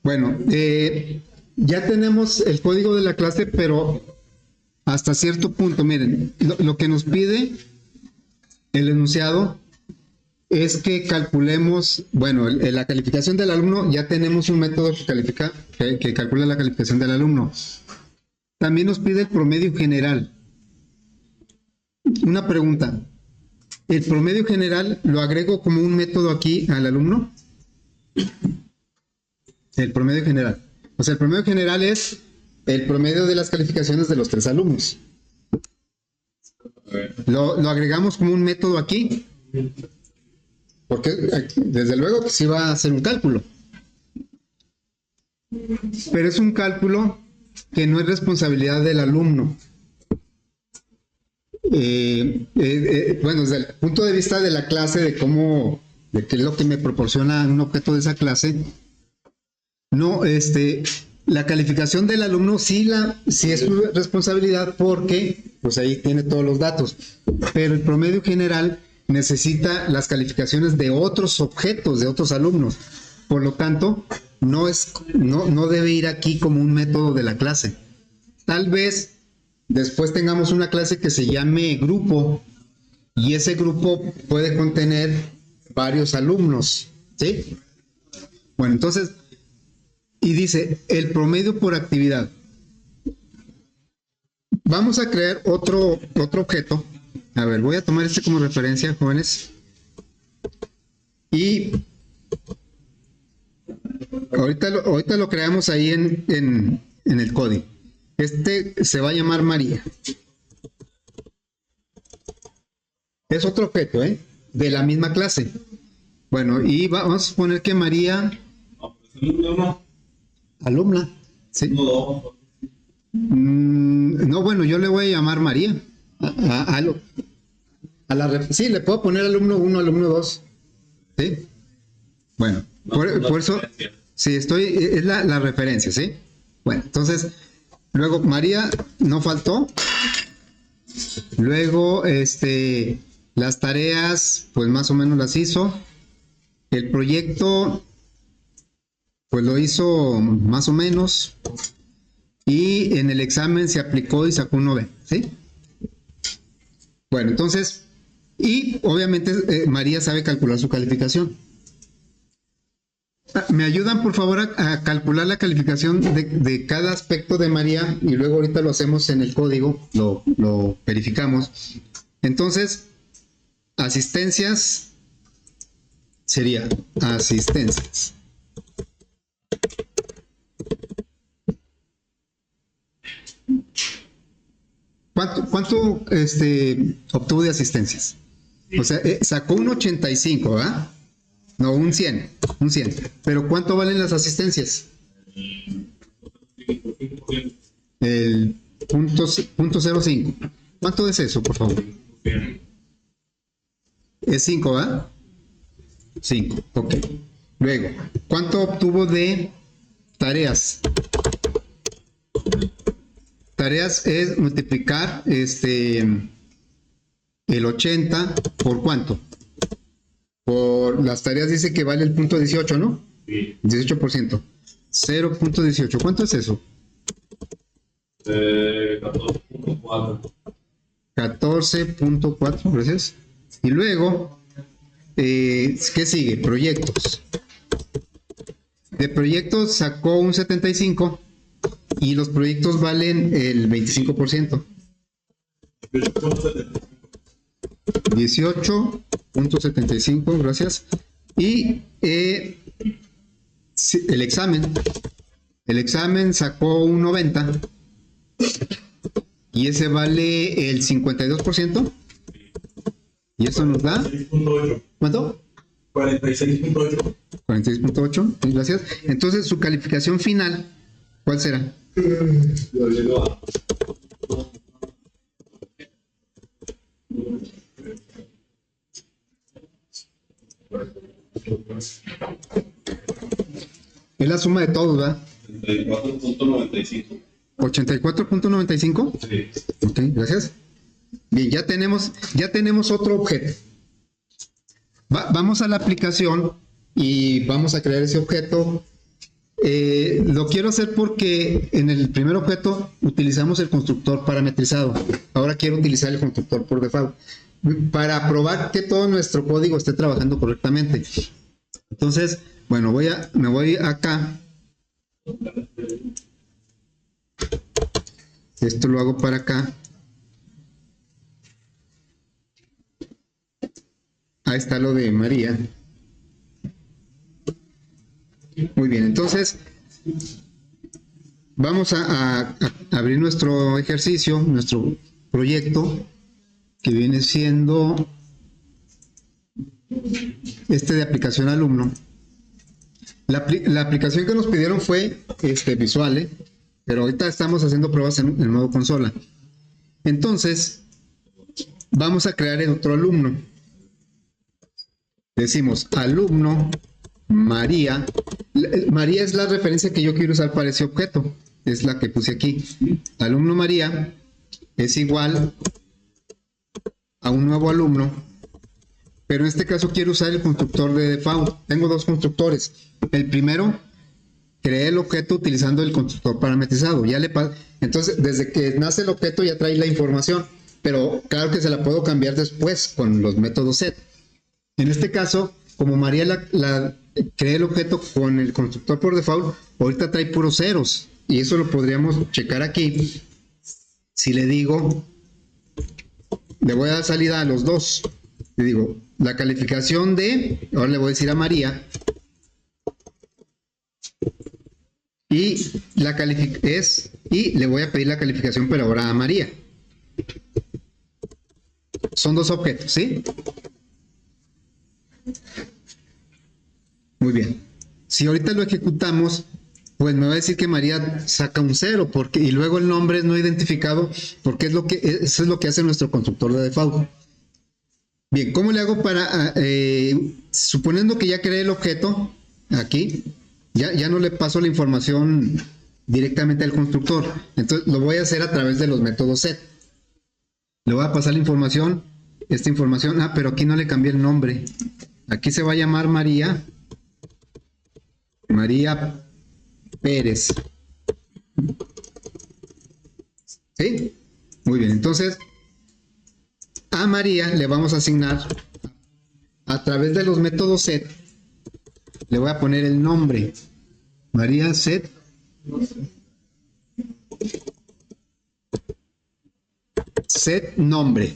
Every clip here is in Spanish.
Bueno, ya tenemos el código de la clase, pero hasta cierto punto, miren, lo que nos pide el enunciado es que calculemos, bueno, la calificación del alumno, ya tenemos un método que calcula la calificación del alumno. También nos pide el promedio general. Una pregunta, ¿el promedio general lo agrego como un método aquí al alumno? El promedio general. O sea, el promedio general es el promedio de las calificaciones de los 3 alumnos. Lo agregamos como un método aquí, porque desde luego que sí va a hacer un cálculo. Pero es un cálculo que no es responsabilidad del alumno. Bueno, desde el punto de vista de la clase, de qué es lo que me proporciona un objeto de esa clase, no, la calificación del alumno sí es su responsabilidad porque pues ahí tiene todos los datos, pero el promedio general necesita las calificaciones de otros objetos, de otros alumnos. Por lo tanto, no debe ir aquí como un método de la clase. Tal vez después tengamos una clase que se llame grupo y ese grupo puede contener varios alumnos, ¿sí? Bueno, entonces, y dice el promedio por actividad. Vamos a crear otro objeto. A ver, voy a tomar este como referencia, jóvenes. Y ahorita lo creamos ahí en el código. Este se va a llamar María. Es otro objeto, de la misma clase. Bueno, y vamos a suponer que María... Alumna, ¿sí? No, bueno, yo le voy a llamar María. Sí, le puedo poner alumno 1, alumno 2. ¿Sí? Bueno, por eso, sí, es la referencia, ¿sí? Bueno, entonces, luego María no faltó. Luego, las tareas, pues más o menos las hizo. El proyecto, pues lo hizo más o menos. Y en el examen se aplicó y sacó un 9, ¿sí? Bueno, entonces, y obviamente María sabe calcular su calificación. ¿Me ayudan, por favor, a calcular la calificación de cada aspecto de María? Y luego ahorita lo hacemos en el código, lo verificamos. Entonces, asistencias sería asistencias. ¿Cuánto obtuvo de asistencias? O sea, sacó un 85, ¿verdad? No, un 100. Pero ¿cuánto valen las asistencias? El punto 05. ¿Cuánto es eso, por favor? Es 5, ¿verdad? 5, ok. Luego, ¿cuánto obtuvo de tareas? Tareas es multiplicar el 80 por ¿cuánto? Por las tareas dice que vale el punto 18, ¿no? Sí. 18%. 0.18. ¿Cuánto es eso? 14.4. 14.4, gracias. Y luego, ¿qué sigue? Proyectos. De proyectos sacó un 75 y los proyectos valen el 25%. 18.75, gracias. Y el examen sacó un 90 y ese vale el 52%. Y eso nos da 46.8. ¿cuánto? 46.8. 46.8, gracias. Entonces su calificación final, ¿cuál será? Es la suma de todos, ¿verdad? 34.95. 84.95. Sí. Ok, gracias. Bien, ya tenemos otro objeto. Vamos a la aplicación y vamos a crear ese objeto Lo quiero hacer porque en el primer objeto utilizamos el constructor parametrizado. Ahora quiero utilizar el constructor por default para probar que todo nuestro código esté trabajando correctamente. Entonces, bueno, me voy acá. Esto lo hago para acá. Ahí está lo de María. Muy bien, entonces vamos a abrir nuestro ejercicio, nuestro proyecto, que viene siendo este de aplicación alumno. La aplicación que nos pidieron fue visual, pero ahorita estamos haciendo pruebas en modo consola. Entonces, vamos a crear el otro alumno. Decimos alumno María. María es la referencia que yo quiero usar para ese objeto. Es la que puse aquí. Alumno María es igual a un nuevo alumno. Pero en este caso quiero usar el constructor de default. Tengo dos constructores. El primero, creé el objeto utilizando el constructor parametrizado. Entonces, desde que nace el objeto ya trae la información. Pero claro que se la puedo cambiar después con los métodos set. En este caso, como María creé el objeto con el constructor por default, ahorita trae puros ceros. Y eso lo podríamos checar aquí. Si le digo, le voy a dar salida a los dos. Le digo, la calificación ahora le voy a decir a María. Y le voy a pedir la calificación, pero ahora a María. Son dos objetos, ¿sí? Muy bien. Si ahorita lo ejecutamos, pues me va a decir que María saca un 0, y luego el nombre es no identificado, porque eso es lo que hace nuestro constructor de default. Bien, ¿cómo le hago para, suponiendo que ya creé el objeto, aquí, ya no le paso la información directamente al constructor, entonces lo voy a hacer a través de los métodos set. Le voy a pasar la información, pero aquí no le cambié el nombre. Aquí se va a llamar María Pérez. ¿Sí? Muy bien, entonces a María le vamos a asignar a través de los métodos set, le voy a poner el nombre. María set nombre.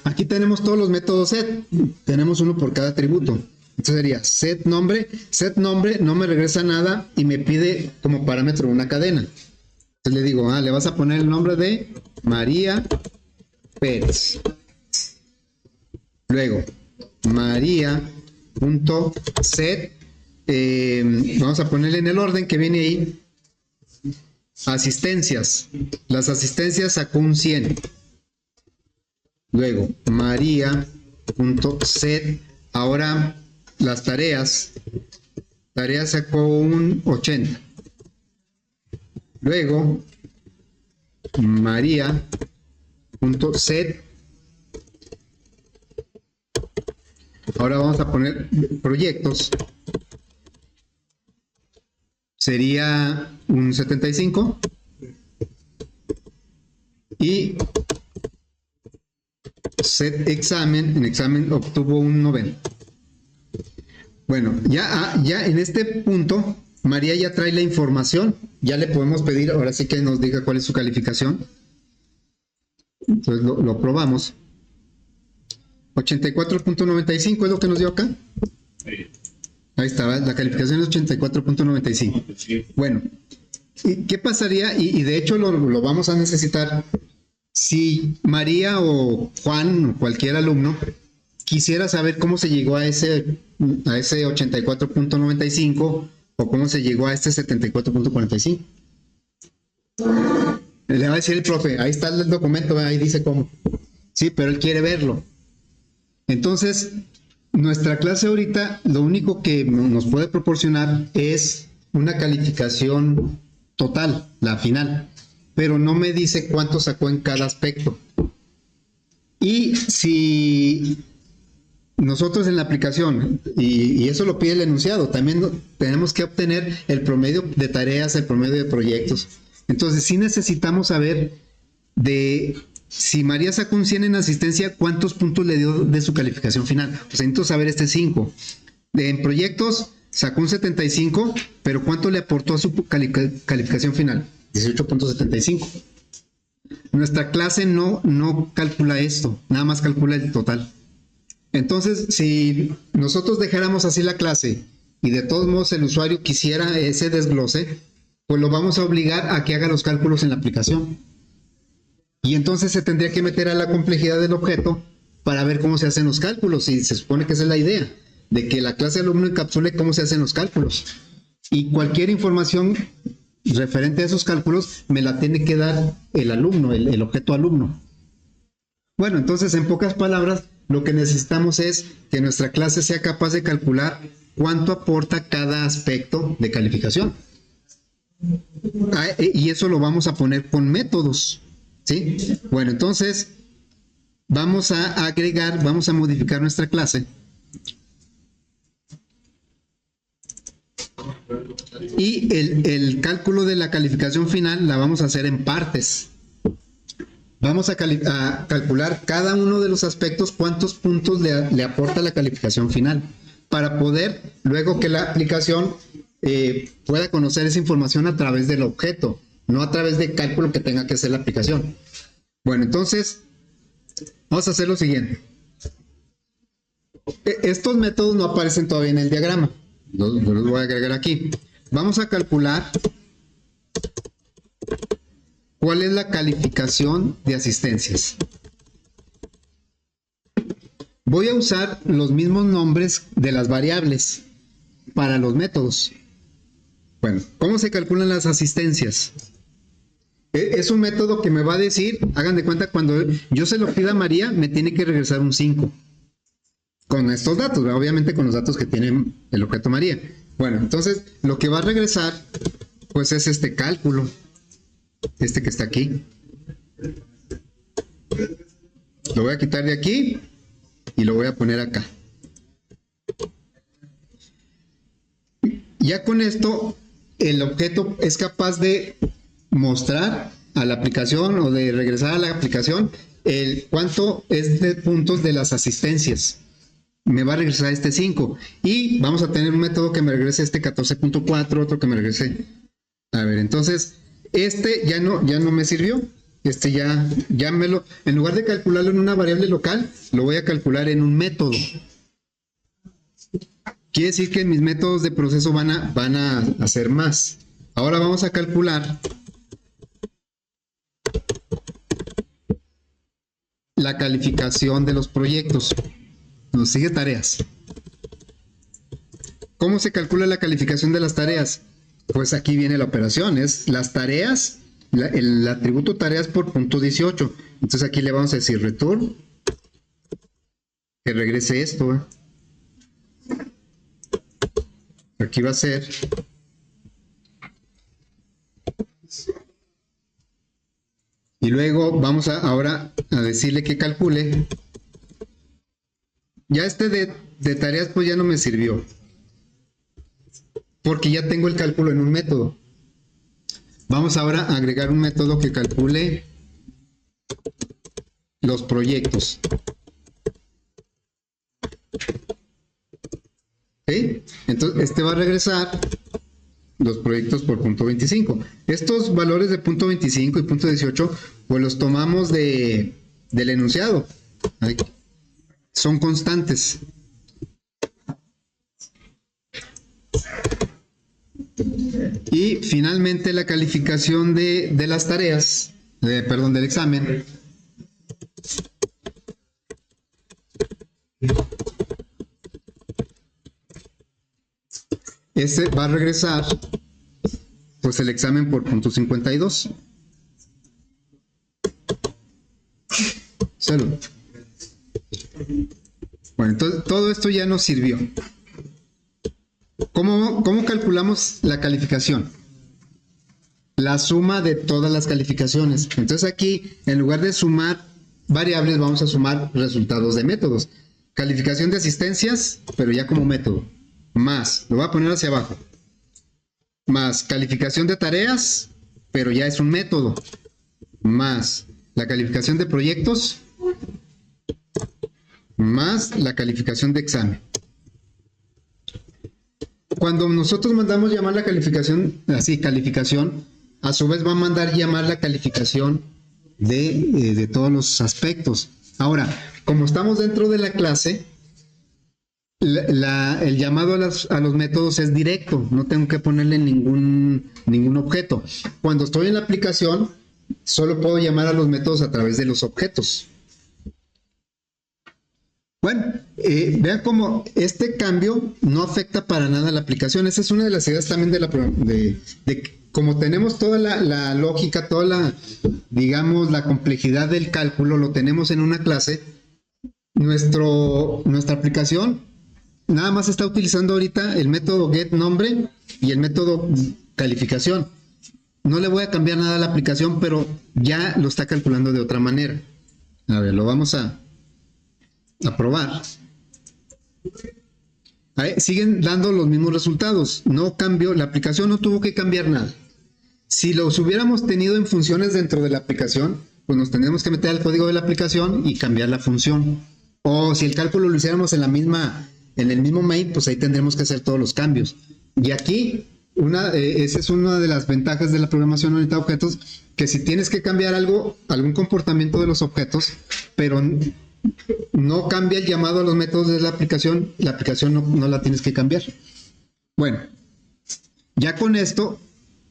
Aquí tenemos todos los métodos set. Tenemos uno por cada atributo. Entonces sería set nombre. Set nombre no me regresa nada y me pide como parámetro una cadena. Entonces le digo, le vas a poner el nombre de María Pérez. Luego, María.set. Vamos a ponerle en el orden que viene ahí. Asistencias. Las asistencias sacó un 100. Luego, María.set. Ahora, las tareas sacó un 80. Luego, María.set. Ahora vamos a poner proyectos. Sería un 75. Y set examen, en examen obtuvo un 90. Bueno, ya en este punto, María ya trae la información. Ya le podemos pedir, ahora sí que nos diga cuál es su calificación. Entonces lo probamos. 84.95 es lo que nos dio acá. Sí. Ahí está, la calificación es 84.95. Bueno, ¿qué pasaría? Y de hecho lo vamos a necesitar si María o Juan o cualquier alumno quisiera saber cómo se llegó a ese 84.95 o cómo se llegó a este 74.45. Le va a decir el profe, ahí está el documento, ahí dice cómo. Sí, pero él quiere verlo. Entonces, nuestra clase ahorita lo único que nos puede proporcionar es una calificación total, la final, pero no me dice cuánto sacó en cada aspecto. Y si nosotros en la aplicación, y eso lo pide el enunciado, también tenemos que obtener el promedio de tareas, el promedio de proyectos. Entonces, sí necesitamos saber de si María sacó un 100 en asistencia, ¿cuántos puntos le dio de su calificación final? Pues necesito saber este 5. En proyectos sacó un 75, pero ¿cuánto le aportó a su calificación final? 18.75. Nuestra clase no calcula esto, nada más calcula el total. Entonces, si nosotros dejáramos así la clase y de todos modos el usuario quisiera ese desglose, pues lo vamos a obligar a que haga los cálculos en la aplicación. Y entonces se tendría que meter a la complejidad del objeto para ver cómo se hacen los cálculos. Y se supone que esa es la idea, de que la clase alumno encapsule cómo se hacen los cálculos. Y cualquier información referente a esos cálculos me la tiene que dar el alumno, el objeto alumno. Bueno, entonces en pocas palabras, lo que necesitamos es que nuestra clase sea capaz de calcular cuánto aporta cada aspecto de calificación. Y eso lo vamos a poner con métodos, ¿sí? Bueno, entonces vamos a agregar, vamos a modificar nuestra clase. Y el cálculo de la calificación final la vamos a hacer en partes. Vamos a calcular cada uno de los aspectos, cuántos puntos le aporta la calificación final, para poder, luego que la aplicación pueda conocer esa información a través del objeto, no a través del cálculo que tenga que hacer la aplicación. Bueno, entonces, vamos a hacer lo siguiente. Estos métodos no aparecen todavía en el diagrama. Los voy a agregar aquí. Vamos a calcular cuál es la calificación de asistencias. Voy a usar los mismos nombres de las variables para los métodos. Bueno, ¿cómo se calculan las asistencias? Es un método que me va a decir, hagan de cuenta, cuando yo se lo pida a María, me tiene que regresar un 5. Con estos datos, obviamente con los datos que tiene el objeto María. Bueno, entonces lo que va a regresar, pues es este cálculo, este que está aquí. Lo voy a quitar de aquí y lo voy a poner acá. Ya con esto, el objeto es capaz de mostrar a la aplicación o de regresar a la aplicación el cuánto es de puntos de las asistencias. Me va a regresar este 5 y vamos a tener un método que me regrese este 14.4, otro que me regrese. A ver, entonces este ya no me sirvió. Este ya en lugar de calcularlo en una variable local, lo voy a calcular en un método. Quiere decir que mis métodos de proceso van a hacer más. Ahora vamos a calcular la calificación de los proyectos. Nos sigue tareas. ¿Cómo se calcula la calificación de las tareas? Pues aquí viene la operación, es las tareas, el atributo tareas por punto 18. Entonces aquí le vamos a decir return, que regrese esto. Aquí va a ser y luego vamos ahora a decirle que calcule. Ya este de tareas pues ya no me sirvió, porque ya tengo el cálculo en un método. Vamos ahora a agregar un método que calcule los proyectos. ¿Sí? Entonces este va a regresar los proyectos por punto 25. Estos valores de punto 25 y punto 18 pues los tomamos del enunciado. Ahí. Son constantes. Y finalmente la calificación de las tareas, del examen. Este va a regresar pues el examen por punto 52. Salud. Bueno, entonces todo esto ya nos sirvió. ¿Cómo calculamos la calificación? La suma de todas las calificaciones. Entonces aquí, en lugar de sumar variables, vamos a sumar resultados de métodos. calificación de asistencias, pero ya como método, más, lo voy a poner hacia abajo, más calificación de tareas, pero ya es un método, más la calificación de proyectos, más la calificación de examen. Cuando nosotros mandamos llamar la calificación, así, calificación, a su vez va a mandar llamar la calificación de todos los aspectos. Ahora, como estamos dentro de la clase, el llamado a los métodos es directo, no tengo que ponerle ningún objeto. Cuando estoy en la aplicación, solo puedo llamar a los métodos a través de los objetos. Bueno, vean cómo este cambio no afecta para nada a la aplicación. Esa es una de las ideas también de como tenemos toda la lógica, toda la, digamos, la complejidad del cálculo, lo tenemos en una clase, nuestra aplicación nada más está utilizando ahorita el método getNombre y el método calificación. No le voy a cambiar nada a la aplicación, pero ya lo está calculando de otra manera. A ver, lo vamos a probar. Ahí siguen dando los mismos resultados. No cambió, la aplicación no tuvo que cambiar nada. Si los hubiéramos tenido en funciones dentro de la aplicación, pues nos tendríamos que meter al código de la aplicación y cambiar la función. O si el cálculo lo hiciéramos en el mismo main, pues ahí tendremos que hacer todos los cambios. Y aquí, esa es una de las ventajas de la programación orientada a objetos, que si tienes que cambiar algún comportamiento de los objetos, pero no cambia el llamado a los métodos de la aplicación no la tienes que cambiar. Bueno, ya con esto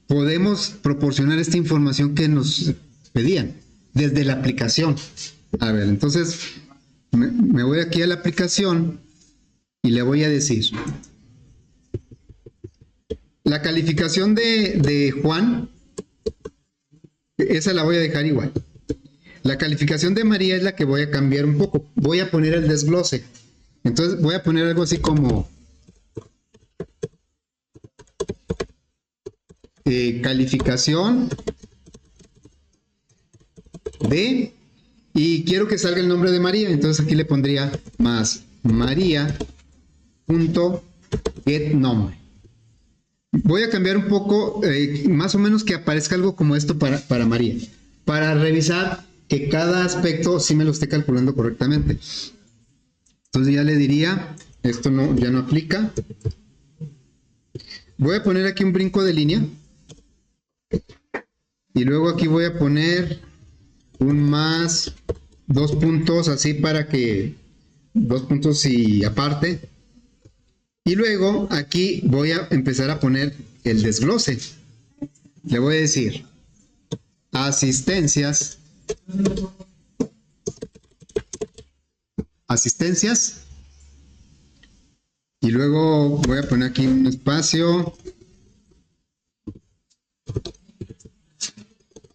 podemos proporcionar esta información que nos pedían desde la aplicación. A ver, entonces me voy aquí a la aplicación y le voy a decir la calificación de Juan, esa la voy a dejar igual. La calificación de María es la que voy a cambiar un poco. Voy a poner el desglose. Entonces voy a poner algo así como calificación de, y quiero que salga el nombre de María. Entonces aquí le pondría más María.getNombre. Voy a cambiar un poco, más o menos que aparezca algo como esto para María, para revisar que cada aspecto sí me lo esté calculando correctamente. Entonces ya le diría, esto ya no aplica. Voy a poner aquí un brinco de línea. Y luego aquí voy a poner un más, 2 puntos así para que, 2 puntos y aparte. Y luego aquí voy a empezar a poner el desglose. Le voy a decir asistencias, y luego voy a poner aquí un espacio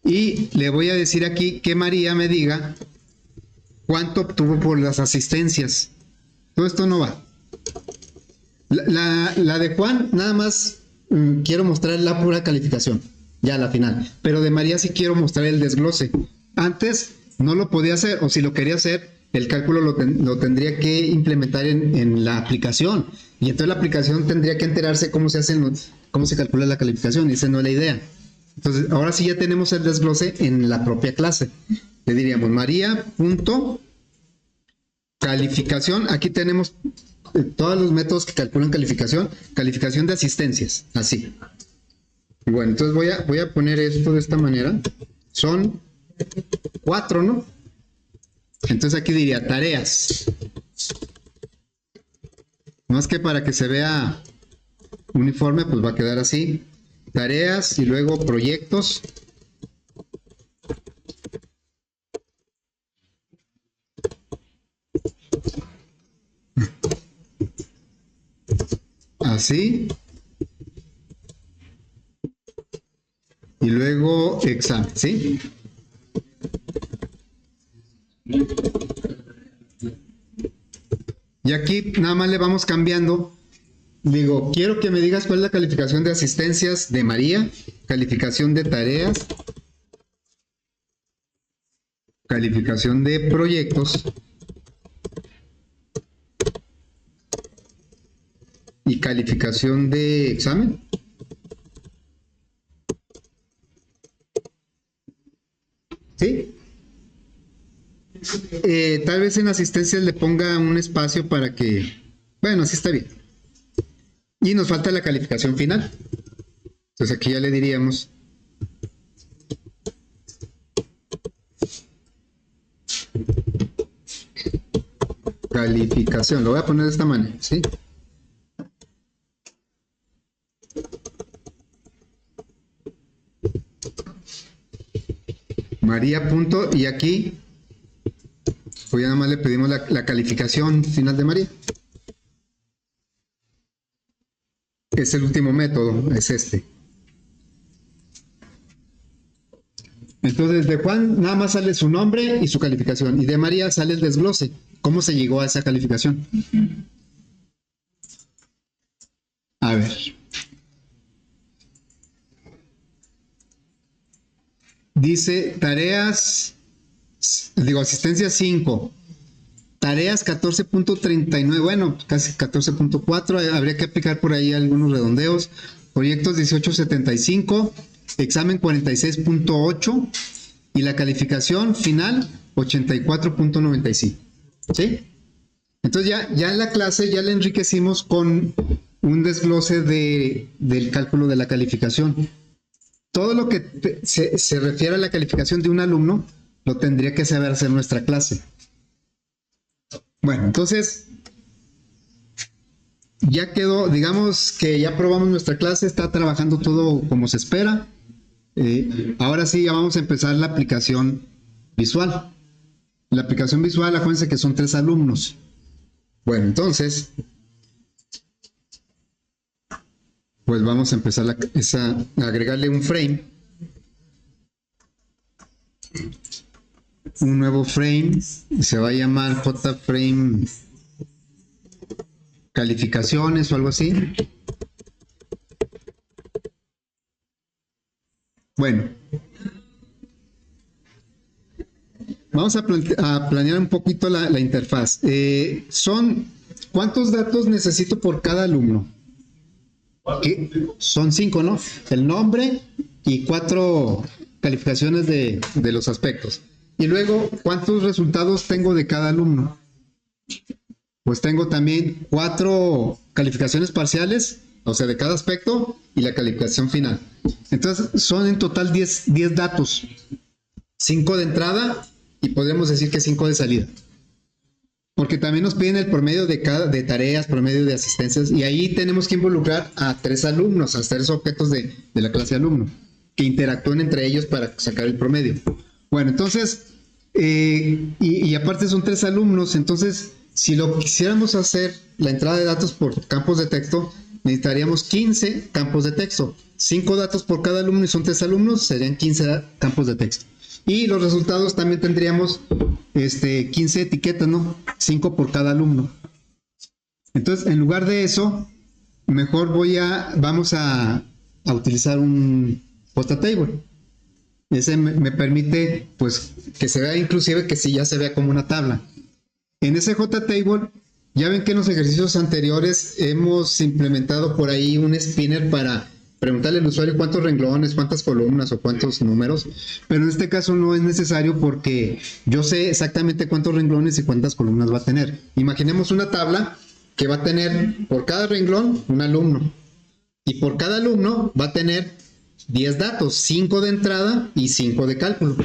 y le voy a decir aquí que María me diga cuánto obtuvo por las asistencias. Todo esto no va. La de Juan nada más quiero mostrar la pura calificación, ya la final, pero de María sí quiero mostrar el desglose. Antes no lo podía hacer, o si lo quería hacer, el cálculo lo tendría que implementar en la aplicación, y entonces la aplicación tendría que enterarse cómo se calcula la calificación, y esa no es la idea. Entonces ahora sí ya tenemos el desglose en la propia clase. Le diríamos María.calificación, aquí tenemos todos los métodos que calculan calificación de asistencias, así. Y bueno, entonces voy a poner esto de esta manera. Son 4, ¿no? Entonces aquí diría tareas. Más que para que se vea uniforme, pues va a quedar así. Tareas y luego proyectos. Así. Y luego examen, ¿sí? Y aquí nada más le vamos cambiando. Digo, quiero que me digas cuál es la calificación de asistencias de María, calificación de tareas, calificación de proyectos y calificación de examen. ¿Sí? Tal vez en asistencia le ponga un espacio para que... Bueno, así está bien. Y nos falta la calificación final. Entonces aquí ya le diríamos... Calificación. Lo voy a poner de esta manera, ¿sí? María punto, y aquí pues ya nada más le pedimos la calificación final de María. Es el último método, es este. Entonces de Juan nada más sale su nombre y su calificación, y de María sale el desglose, cómo se llegó a esa calificación. A ver. Dice tareas, asistencia 5, tareas 14.39, bueno, casi 14.4, habría que aplicar por ahí algunos redondeos, proyectos 18.75, examen 46.8 y la calificación final 84.95, ¿sí? Entonces ya en la clase ya le enriquecimos con un desglose del cálculo de la calificación. Todo lo que se refiere a la calificación de un alumno lo tendría que saber hacer nuestra clase. Bueno, entonces ya quedó, digamos que ya probamos nuestra clase, está trabajando todo como se espera. Ahora sí, ya vamos a empezar la aplicación visual. La aplicación visual, acuérdense que son 3 alumnos. Bueno, entonces... pues vamos a empezar a agregarle un frame, un nuevo frame, se va a llamar JFrame calificaciones o algo así. Bueno, vamos a planear un poquito la interfaz. ¿Cuántos datos necesito por cada alumno? Son 5, ¿no? El nombre y 4 calificaciones de los aspectos. Y luego, ¿cuántos resultados tengo de cada alumno? Pues tengo también 4 calificaciones parciales, o sea, de cada aspecto, y la calificación final. Entonces, son en total 10 datos. 5 de entrada y podríamos decir que 5 de salida. Porque también nos piden el promedio de tareas, promedio de asistencias, y ahí tenemos que involucrar a 3 alumnos, a 3 objetos de la clase alumno, que interactúen entre ellos para sacar el promedio. Bueno, entonces, y aparte son 3 alumnos, entonces, si lo quisiéramos hacer, la entrada de datos por campos de texto, necesitaríamos 15 campos de texto. 5 datos por cada alumno y son 3 alumnos, serían 15 campos de texto. Y los resultados también tendríamos 15 etiquetas, ¿no? 5 por cada alumno. Entonces, en lugar de eso, mejor vamos a utilizar un JTable. Ese me permite, pues, que se vea inclusive que sí ya se vea como una tabla. En ese JTable, ya ven que en los ejercicios anteriores hemos implementado por ahí un spinner para preguntarle al usuario cuántos renglones, cuántas columnas o cuántos números, pero en este caso no es necesario porque yo sé exactamente cuántos renglones y cuántas columnas va a tener. Imaginemos una tabla que va a tener por cada renglón un alumno y por cada alumno va a tener 10 datos, 5 de entrada y 5 de cálculo.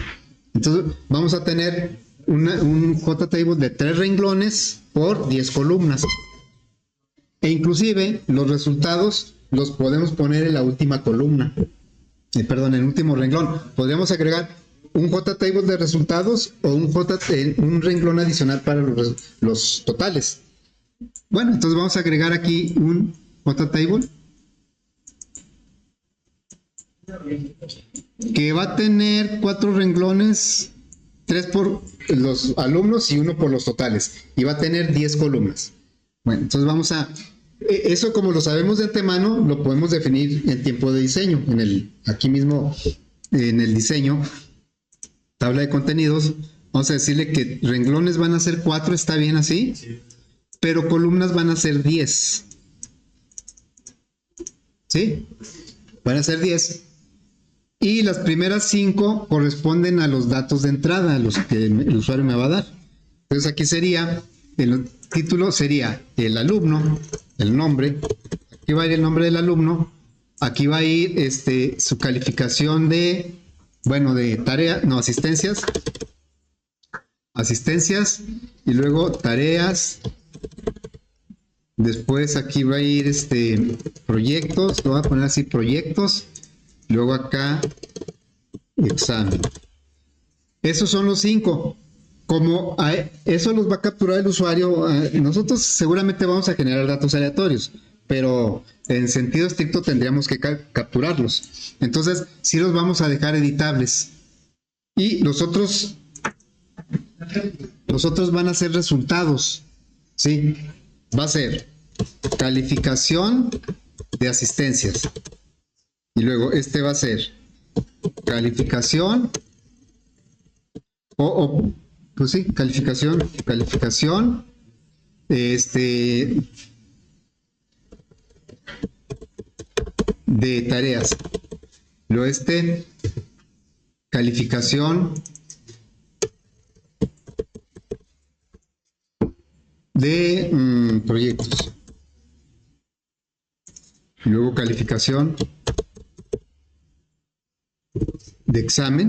Entonces vamos a tener un JTable de 3 renglones por 10 columnas. E inclusive los resultados los podemos poner en la última columna. En el último renglón. Podríamos agregar un JTable de resultados o un renglón adicional para los totales. Bueno, entonces vamos a agregar aquí un JTable que va a tener 4 renglones, 3 por los alumnos y 1 por los totales, y va a tener 10 columnas. Bueno, entonces eso, como lo sabemos de antemano, lo podemos definir en tiempo de diseño. Aquí mismo en el diseño, tabla de contenidos, vamos a decirle que renglones van a ser 4, está bien así, sí. Pero columnas van a ser 10. ¿sí? Van a ser 10. Y las primeras 5 corresponden a los datos de entrada, a los que el usuario me va a dar. Entonces aquí sería, el título sería el alumno, el nombre, aquí va a ir el nombre del alumno, aquí va a ir su calificación de, bueno, de tarea, no, asistencias, y luego tareas, después aquí va a ir proyectos, lo voy a poner así, proyectos, luego acá examen. Esos son los 5. Como eso los va a capturar el usuario, nosotros seguramente vamos a generar datos aleatorios, pero en sentido estricto tendríamos que capturarlos. Entonces, sí los vamos a dejar editables. Y los otros van a ser resultados, ¿sí? Va a ser calificación de asistencias. Y luego va a ser calificación pues sí, calificación de tareas. Luego calificación de proyectos. Luego calificación de examen.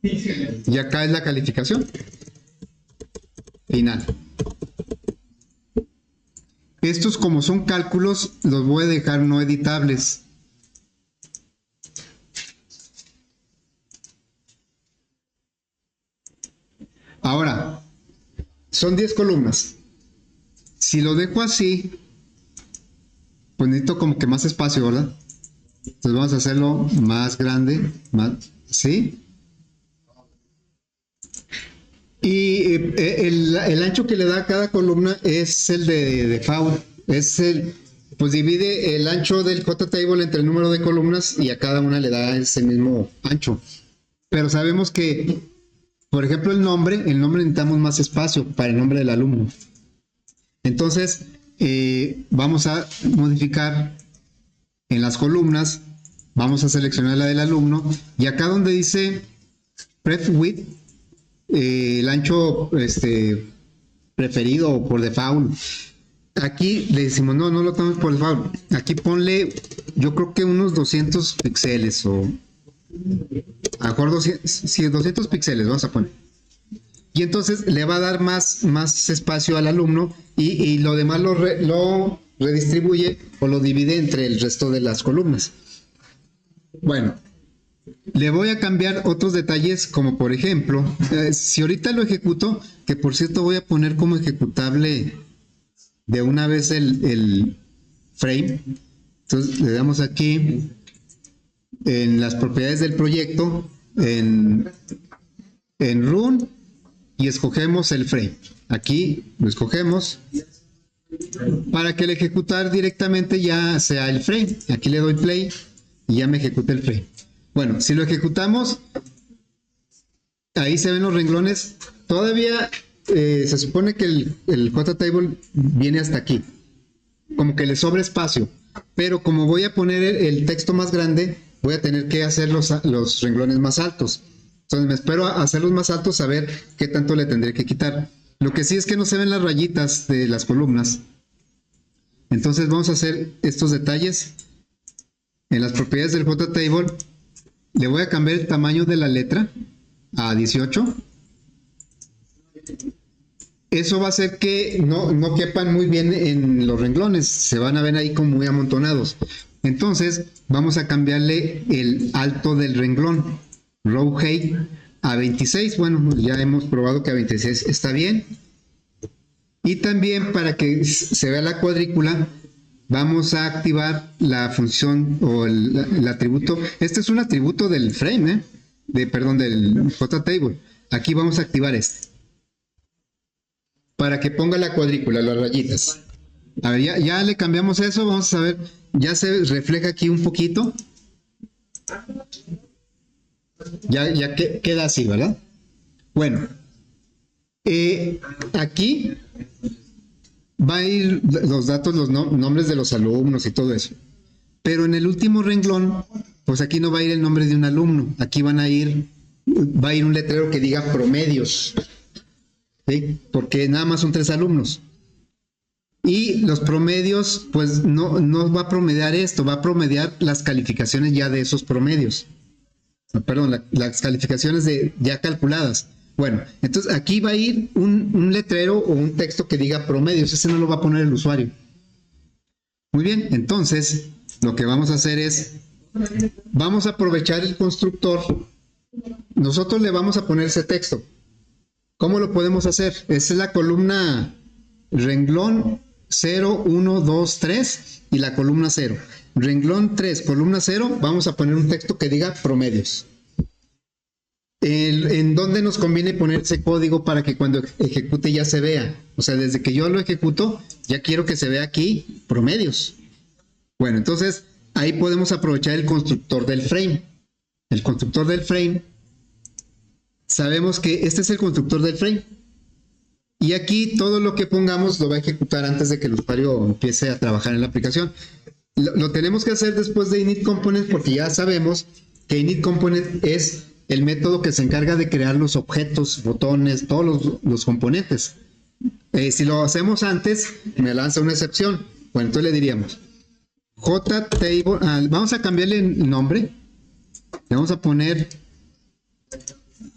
Y acá es la calificación final. Estos, como son cálculos, los voy a dejar no editables. Ahora, son 10 columnas. Si lo dejo así, pues necesito como que más espacio, ¿verdad? Entonces vamos a hacerlo más grande, ¿sí? Y el ancho que le da a cada columna es el de default. Pues divide el ancho del JTable entre el número de columnas y a cada una le da ese mismo ancho. Pero sabemos que, por ejemplo, el nombre necesitamos más espacio para el nombre del alumno. Entonces, vamos a modificar en las columnas, vamos a seleccionar la del alumno y acá donde dice pref width, el ancho preferido o por default, aquí le decimos no lo tomes por default, aquí ponle, yo creo que unos 200 píxeles o a lo mejor 200 píxeles vamos a poner, y entonces le va a dar más espacio al alumno y lo demás lo redistribuye o lo divide entre el resto de las columnas. Bueno, le voy a cambiar otros detalles, como por ejemplo, si ahorita lo ejecuto, que por cierto voy a poner como ejecutable de una vez el frame. Entonces le damos aquí en las propiedades del proyecto, en run, y escogemos el frame. Aquí lo escogemos para que el ejecutar directamente ya sea el frame. Aquí le doy play y ya me ejecuta el frame. Bueno, si lo ejecutamos, ahí se ven los renglones. Todavía se supone que el JTable viene hasta aquí, como que le sobra espacio, pero como voy a poner el texto más grande, voy a tener que hacer los renglones más altos. Entonces me espero a hacerlos más altos a ver qué tanto le tendré que quitar. Lo que sí es que no se ven las rayitas de las columnas. Entonces vamos a hacer estos detalles. En las propiedades del JTable le voy a cambiar el tamaño de la letra a 18. Eso va a hacer que no quepan muy bien en los renglones. Se van a ver ahí como muy amontonados. Entonces vamos a cambiarle el alto del renglón, row height, a 26. Bueno, ya hemos probado que a 26 está bien. Y también para que se vea la cuadrícula, vamos a activar la función o el atributo. Este es un atributo del frame, del JTable. Aquí vamos a activar para que ponga la cuadrícula, las rayitas. A ver, ya le cambiamos eso. Vamos a ver, ya se refleja aquí un poquito. Ya queda así, ¿verdad? Bueno, aquí va a ir los datos, los nombres de los alumnos y todo eso. Pero en el último renglón, pues aquí no va a ir el nombre de un alumno. Aquí va a ir un letrero que diga promedios. ¿Sí? Porque nada más son 3 alumnos. Y los promedios, pues no va a promediar esto, va a promediar las calificaciones ya de esos promedios. Perdón, las calificaciones ya calculadas. Bueno, entonces aquí va a ir un letrero o un texto que diga promedios. Ese no lo va a poner el usuario. Muy bien, entonces lo que vamos a hacer es, vamos a aprovechar el constructor. Nosotros le vamos a poner ese texto. ¿Cómo lo podemos hacer? Esa es la columna renglón 0, 1, 2, 3 y la columna 0. Renglón 3, columna 0, vamos a poner un texto que diga promedios. ¿En dónde nos conviene poner ese código para que cuando ejecute ya se vea? O sea, desde que yo lo ejecuto, ya quiero que se vea aquí promedios. Bueno, entonces ahí podemos aprovechar el constructor del frame. El constructor del frame, sabemos que este es el constructor del frame. Y aquí todo lo que pongamos lo va a ejecutar antes de que el usuario empiece a trabajar en la aplicación. Lo tenemos que hacer después de init component porque ya sabemos que init component es el método que se encarga de crear los objetos, botones, todos los componentes. Si lo hacemos antes, me lanza una excepción. Bueno, entonces le diríamos JTable, vamos a cambiarle el nombre. Le vamos a poner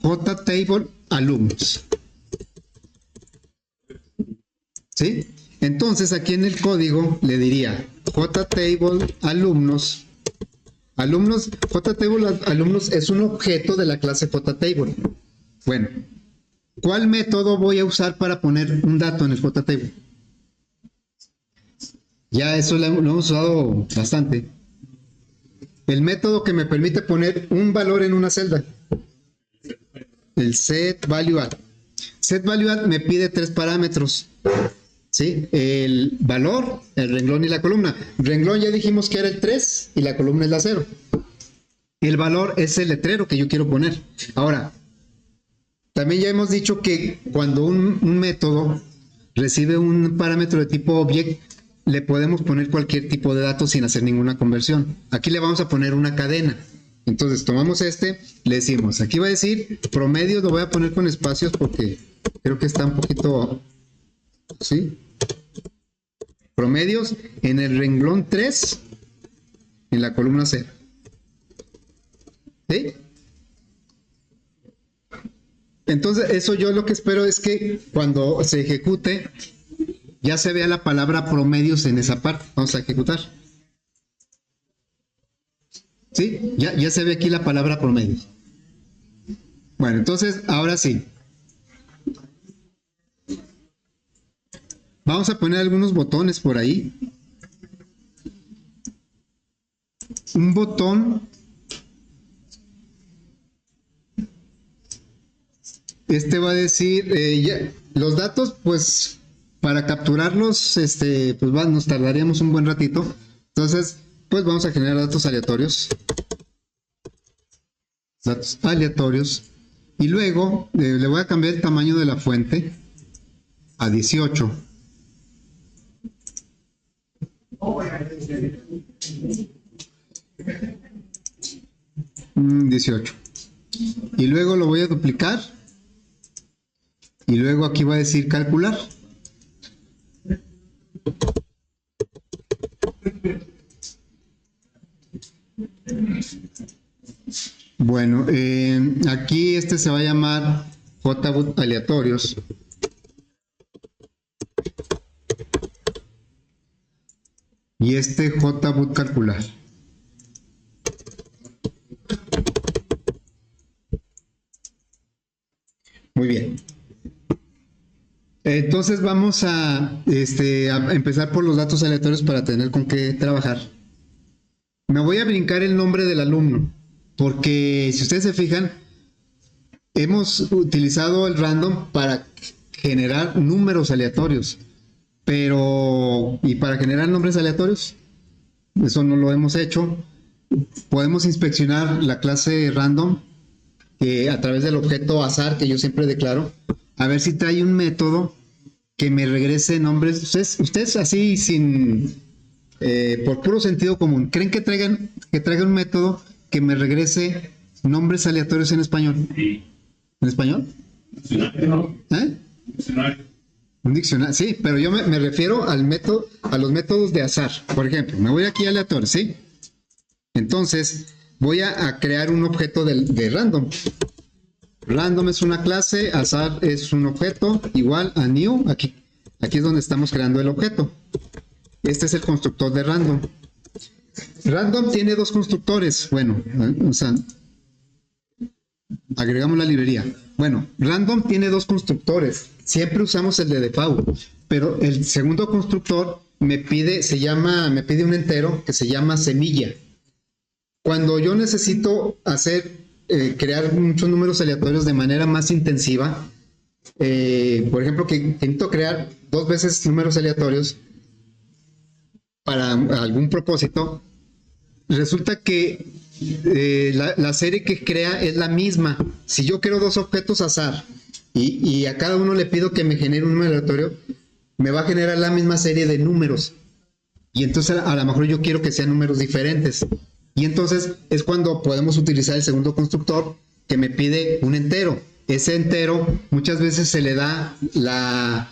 JTable alumnos. ¿Sí? Entonces aquí en el código le diría JTable alumnos. JTable alumnos es un objeto de la clase JTable. Bueno, ¿cuál método voy a usar para poner un dato en el JTable? Ya eso lo hemos usado bastante. El método que me permite poner un valor en una celda. El setValueAdd. SetValueAdd me pide 3 parámetros. ¿Sí? El valor, el renglón y la columna. Renglón ya dijimos que era el 3 y la columna es la 0. El valor es el letrero que yo quiero poner. Ahora, también ya hemos dicho que cuando un método recibe un parámetro de tipo object, le podemos poner cualquier tipo de datos sin hacer ninguna conversión. Aquí le vamos a poner una cadena. Entonces tomamos le decimos, aquí va a decir promedio, lo voy a poner con espacios porque creo que está un poquito, ¿sí? Promedios en el renglón 3, en la columna 0. ¿Sí? Entonces, eso yo lo que espero es que cuando se ejecute, ya se vea la palabra promedios en esa parte. Vamos a ejecutar. ¿Sí? Ya se ve aquí la palabra promedios. Bueno, entonces, ahora sí. Vamos a poner algunos botones por ahí. Un botón. Va a decir, los datos, pues, para capturarlos, pues nos tardaríamos un buen ratito. Entonces, pues vamos a generar datos aleatorios. Datos aleatorios. Y luego, le voy a cambiar el tamaño de la fuente a 18. 18. Y luego lo voy a duplicar. Y luego aquí va a decir calcular. Bueno, aquí se va a llamar JBoot aleatorios. Y JBoot calcular. Muy bien. Entonces vamos a empezar por los datos aleatorios para tener con qué trabajar. Me voy a brincar el nombre del alumno, porque si ustedes se fijan, hemos utilizado el random para generar números aleatorios, y para generar nombres aleatorios, eso no lo hemos hecho. Podemos inspeccionar la clase random a través del objeto azar que yo siempre declaro, a ver si trae un método que me regrese nombres. Ustedes así sin por puro sentido común, ¿creen que traiga un método que me regrese nombres aleatorios en español? Sí. ¿En español? Diccionario. ¿Eh? Diccionario. Un diccionario, sí, pero yo me refiero a los métodos de azar. Por ejemplo, me voy aquí a aleatorio, ¿sí? Entonces, voy a crear un objeto de random. Random es una clase, azar es un objeto, igual a new, aquí es donde estamos creando el objeto. Este es el constructor de random. Random tiene dos constructores, bueno, o sea, agregamos la librería. Bueno, random tiene dos constructores, siempre usamos el de default, pero el segundo constructor me pide un entero que se llama semilla. Cuando yo necesito crear muchos números aleatorios de manera más intensiva, por ejemplo, que necesito crear 2 veces números aleatorios para algún propósito, resulta que la serie que crea es la misma. Si yo creo 2 objetos azar y a cada uno le pido que me genere un número aleatorio, me va a generar la misma serie de números. Y entonces a lo mejor yo quiero que sean números diferentes. Y entonces es cuando podemos utilizar el segundo constructor que me pide un entero. Ese entero muchas veces se le da la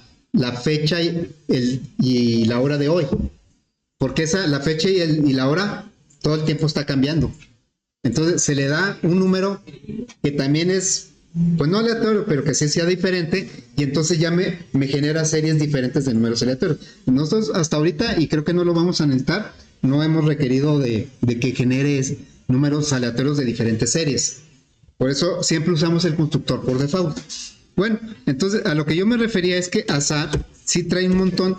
fecha y la hora de hoy. Porque la fecha y la hora todo el tiempo está cambiando. Entonces se le da un número que también es, pues no aleatorio, pero que sí sea diferente, y entonces ya me genera series diferentes de números aleatorios. Nosotros hasta ahorita, y creo que no lo vamos a necesitar, no hemos requerido de que generes números aleatorios de diferentes series. Por eso siempre usamos el constructor por default. Bueno, entonces a lo que yo me refería es que azar sí trae un montón.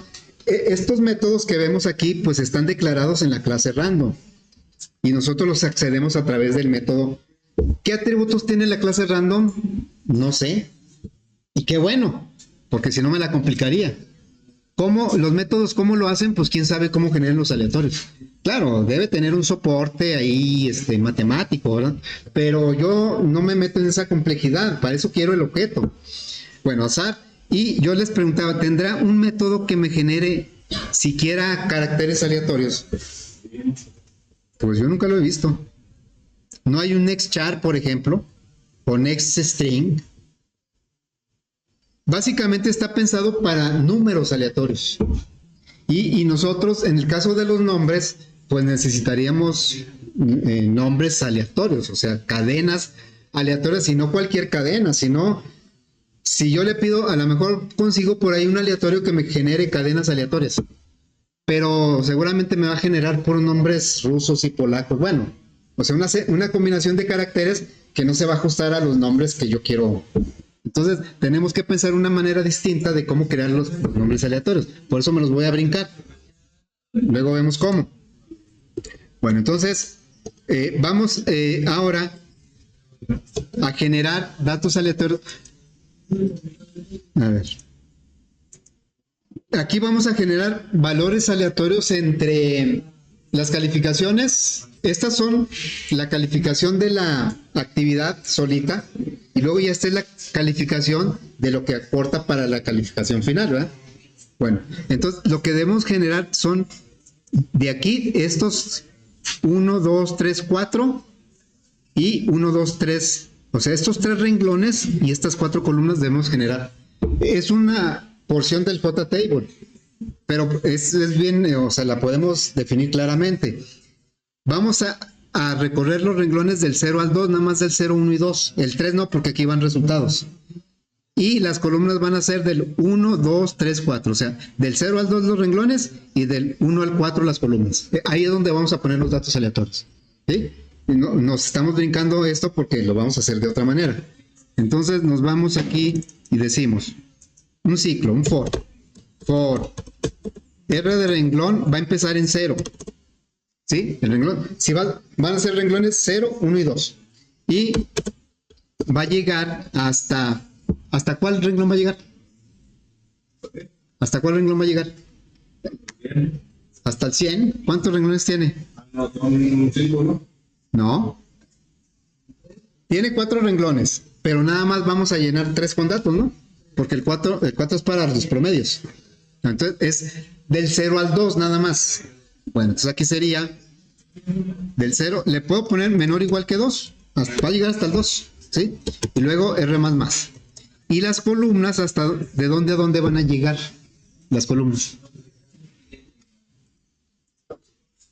Estos métodos que vemos aquí pues están declarados en la clase random y nosotros los accedemos a través del método. ¿Qué atributos tiene la clase random? No sé. Y qué bueno, porque si no me la complicaría. Los métodos, ¿cómo lo hacen? Pues quién sabe cómo generan los aleatorios. Claro, debe tener un soporte ahí matemático, ¿verdad? Pero yo no me meto en esa complejidad, para eso quiero el objeto. Bueno, azar. Y yo les preguntaba, ¿tendrá un método que me genere siquiera caracteres aleatorios? Pues yo nunca lo he visto. No hay un nextchar, por ejemplo, o nextstring. Básicamente está pensado para números aleatorios. Y nosotros, en el caso de los nombres, pues necesitaríamos nombres aleatorios, o sea, cadenas aleatorias, y no cualquier cadena, sino si yo le pido, a lo mejor consigo por ahí un aleatorio que me genere cadenas aleatorias, pero seguramente me va a generar por nombres rusos y polacos. Bueno, o sea, una combinación de caracteres que no se va a ajustar a los nombres que yo quiero. Entonces, tenemos que pensar una manera distinta de cómo crear los nombres aleatorios. Por eso me los voy a brincar. Luego vemos cómo. Bueno, entonces, vamos ahora a generar datos aleatorios. A ver. Aquí vamos a generar valores aleatorios entre las calificaciones. Estas son la calificación de la actividad solita, y luego ya esta es la calificación de lo que aporta para la calificación final, ¿verdad? Bueno, entonces lo que debemos generar son de aquí estos 1, 2, 3, 4 y 1, 2, 3, o sea, estos 3 renglones y estas 4 columnas debemos generar. Es una porción del JTable, pero es bien, o sea, la podemos definir claramente. Vamos a recorrer los renglones del 0 al 2, nada más del 0, 1 y 2. El 3 no, porque aquí van resultados. Y las columnas van a ser del 1, 2, 3, 4. O sea, del 0 al 2 los renglones y del 1 al 4 las columnas. Ahí es donde vamos a poner los datos aleatorios. ¿Sí? Nos estamos brincando esto porque lo vamos a hacer de otra manera. Entonces nos vamos aquí y decimos un ciclo, un for. For R de renglón va a empezar en 0. ¿Sí? El renglón. Si van a ser renglones 0, 1 y 2. Y va a llegar ¿hasta cuál renglón va a llegar? ¿Hasta cuál renglón va a llegar? ¿Hasta el 100? ¿Cuántos renglones tiene? No, son 5, ¿no? No. Tiene 4 renglones, pero nada más vamos a llenar 3 con datos, ¿no? porque el 4 es para los promedios. Entonces es del 0 al 2 nada más. Bueno, entonces aquí sería del 0, le puedo poner menor o igual que 2, va a llegar hasta el 2, ¿sí? Y luego R más más. Y las columnas, ¿hasta de dónde a dónde van a llegar las columnas?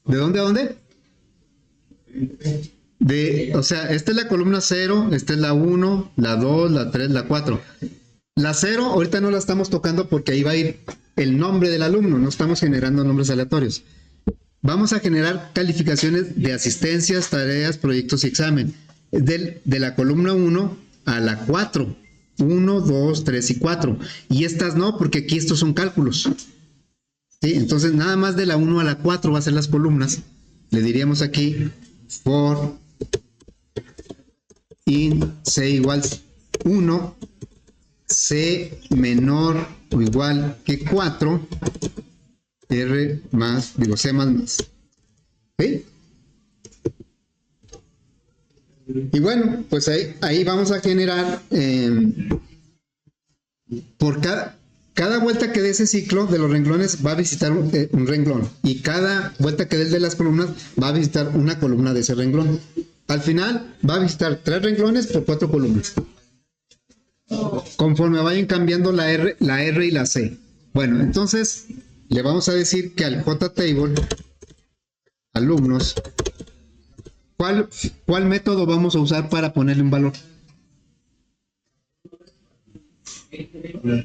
¿De dónde a dónde? O sea, esta es la columna 0, esta es la 1, la 2, la 3, la 4. La 0 ahorita no la estamos tocando porque ahí va a ir el nombre del alumno, no estamos generando nombres aleatorios. Vamos a generar calificaciones de asistencias, tareas, proyectos y examen. De la columna 1 a la 4. 1, 2, 3 y 4. Y estas no, porque aquí estos son cálculos. ¿Sí? Entonces, nada más de la 1 a la 4 va a ser las columnas. Le diríamos aquí for in C igual 1, C menor o igual que 4, R más, C más más. ¿Sí? Y bueno, pues ahí vamos a generar por cada vuelta que dé ese ciclo de los renglones va a visitar un renglón, y cada vuelta que dé el de las columnas va a visitar una columna de ese renglón. Al final va a visitar 3 renglones por 4 columnas, conforme vayan cambiando la R y la C. Bueno, entonces le vamos a decir que al JTable alumnos, ¿cuál método vamos a usar para ponerle un valor?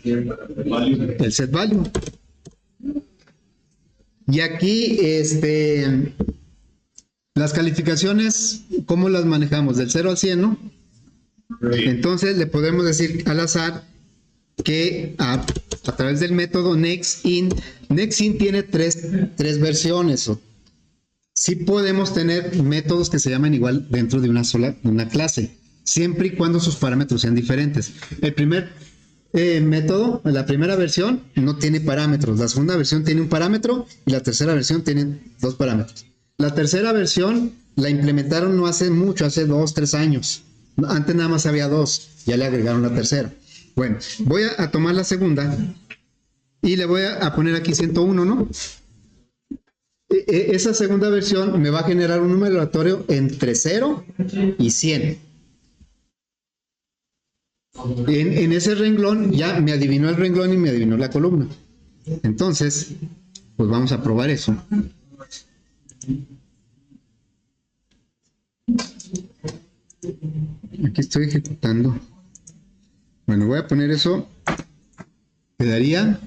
El set value. Y aquí las calificaciones, ¿cómo las manejamos? Del 0 al 100, ¿no? Entonces le podemos decir al azar que a través del método nextIn tiene tres versiones. Sí podemos tener métodos que se llaman igual dentro de una clase, siempre y cuando sus parámetros sean diferentes. El primer método, la primera versión, no tiene parámetros. La segunda versión tiene un parámetro y la tercera versión tiene 2 parámetros. La tercera versión la implementaron no hace mucho, hace 2, 3 años. Antes nada más había 2, ya le agregaron la tercera. Bueno, voy a tomar la segunda y le voy a poner aquí 101, ¿no? Esa segunda versión me va a generar un número aleatorio entre 0 y 100. En ese renglón ya me adivinó el renglón y me adivinó la columna. Entonces, pues vamos a probar eso. Aquí estoy ejecutando. Bueno, voy a poner eso. Quedaría.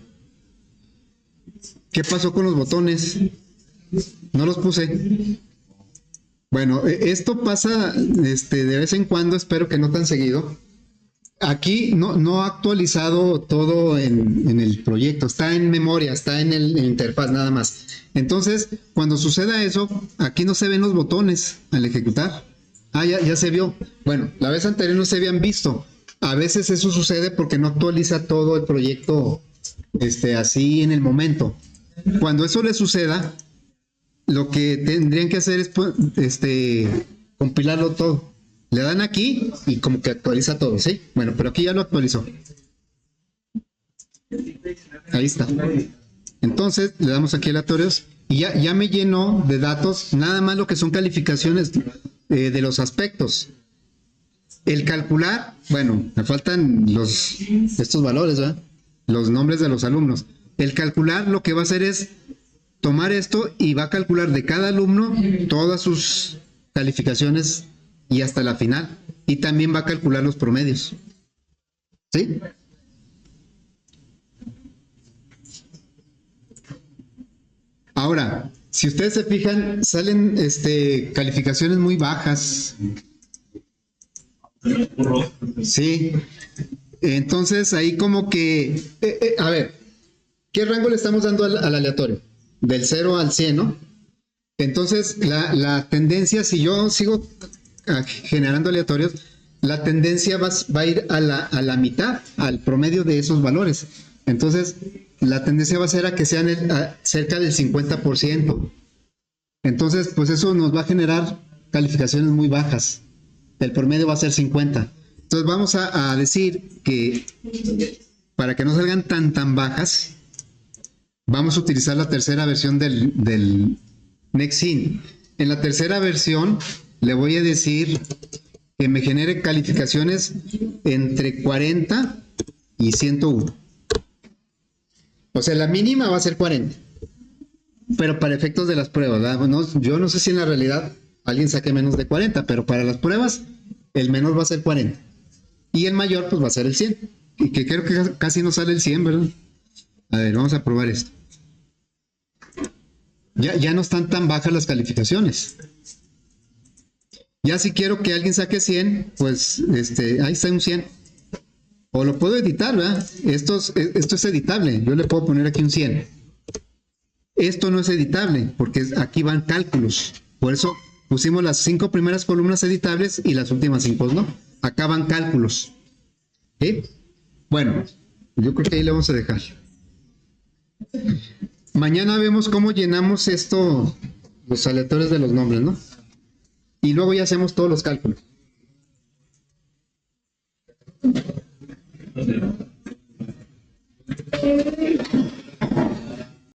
¿Qué pasó con los botones? No los puse. Bueno, esto pasa de vez en cuando, espero que no tan seguido. Aquí no ha actualizado todo en el proyecto, está en memoria, está en el interfaz nada más. Entonces, cuando suceda eso, aquí no se ven los botones al ejecutar. Ah, ya se vio. Bueno, la vez anterior no se habían visto. A veces eso sucede porque no actualiza todo el proyecto así en el momento. Cuando eso le suceda, lo que tendrían que hacer es compilarlo todo. Le dan aquí y como que actualiza todo, ¿sí? Bueno, pero aquí ya lo actualizó. Ahí está. Entonces, le damos aquí aleatorios y ya me llenó de datos nada más lo que son calificaciones de los aspectos. El calcular, bueno, me faltan estos valores, ¿verdad? Los nombres de los alumnos. El calcular lo que va a hacer es tomar esto y va a calcular de cada alumno todas sus calificaciones y hasta la final. Y también va a calcular los promedios. ¿Sí? Ahora, si ustedes se fijan, salen calificaciones muy bajas. Sí. Entonces ahí como que... a ver, ¿qué rango le estamos dando al aleatorio? Del 0 al 100, ¿no? Entonces la tendencia, si yo sigo generando aleatorios, la tendencia va a ir a la mitad, al promedio de esos valores. Entonces, la tendencia va a ser a que sean cerca del 50%. Entonces, pues eso nos va a generar calificaciones muy bajas. El promedio va a ser 50. Entonces, vamos a decir que para que no salgan tan bajas, vamos a utilizar la tercera versión del Nexin. En la tercera versión le voy a decir que me genere calificaciones entre 40 y 101. O sea, la mínima va a ser 40. Pero para efectos de las pruebas, ¿verdad? No, yo no sé si en la realidad alguien saque menos de 40, pero para las pruebas el menor va a ser 40. Y el mayor pues va a ser el 100. Y que creo que casi no sale el 100, ¿verdad? A ver, vamos a probar esto. Ya no están tan bajas las calificaciones. Ya si quiero que alguien saque 100, pues ahí está un 100. O lo puedo editar, ¿verdad? Esto es editable. Yo le puedo poner aquí un 100. Esto no es editable porque aquí van cálculos. Por eso pusimos las 5 primeras columnas editables y las últimas 5 no. Acá van cálculos. ¿Sí? Bueno, yo creo que ahí le vamos a dejar. Mañana vemos cómo llenamos esto, los aleatorios de los nombres, ¿no? Y luego ya hacemos todos los cálculos.